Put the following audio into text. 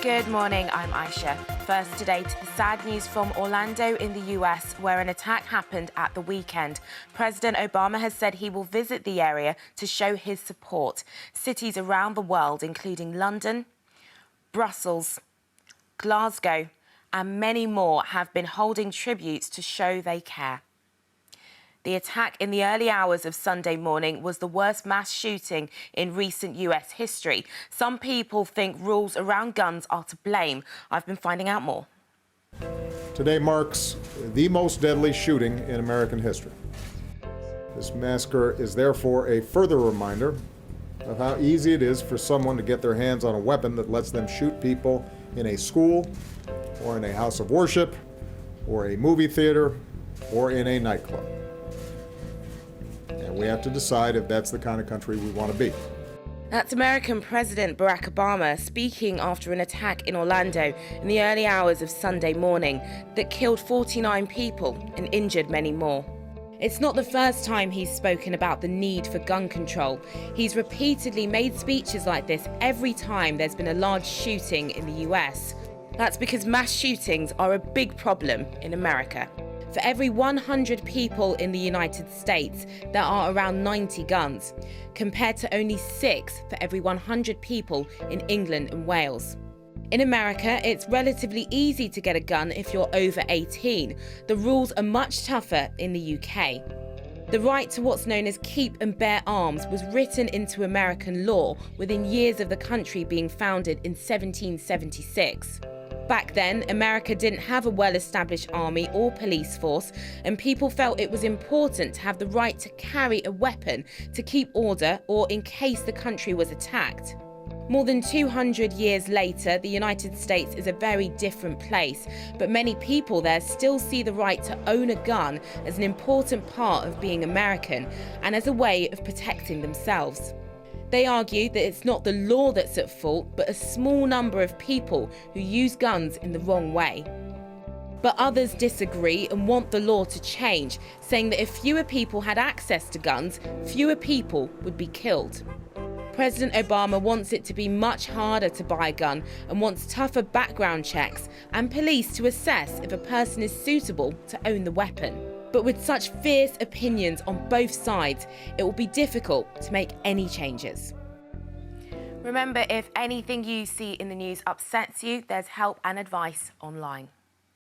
Good morning, I'm Aisha. First today to the sad news from Orlando in the US, where an attack happened at the weekend. President Obama has said he will visit the area to show his support. Cities around the world, including London, Brussels, Glasgow, and many more, have been holding tributes to show they care. The attack in the early hours of Sunday morning was the worst mass shooting in recent US history. Some people think rules around guns are to blame. I've been finding out more. Today marks the most deadly shooting in American history. This massacre is therefore a further reminder of how easy it is for someone to get their hands on a weapon that lets them shoot people in a school, or in a house of worship, or a movie theater, or in a nightclub. And we have to decide if that's the kind of country we want to be. That's American President Barack Obama speaking after an attack in Orlando in the early hours of Sunday morning that killed 49 people and injured many more. It's not the first time he's spoken about the need for gun control. He's repeatedly made speeches like this every time there's been a large shooting in the US. That's because mass shootings are a big problem in America. For every 100 people in the United States, there are around 90 guns, compared to only 6 for every 100 people in England and Wales. In America, it's relatively easy to get a gun if you're over 18. The rules are much tougher in the UK. The right to what's known as keep and bear arms was written into American law within years of the country being founded in 1776. Back then, America didn't have a well-established army or police force, and people felt it was important to have the right to carry a weapon to keep order or in case the country was attacked. More than 200 years later, the United States is a very different place, but many people there still see the right to own a gun as an important part of being American and as a way of protecting themselves. They argue that it's not the law that's at fault, but a small number of people who use guns in the wrong way. But others disagree and want the law to change, saying that if fewer people had access to guns, fewer people would be killed. President Obama wants it to be much harder to buy a gun and wants tougher background checks and police to assess if a person is suitable to own the weapon. But with such fierce opinions on both sides, it will be difficult to make any changes. Remember, if anything you see in the news upsets you, there's help and advice online.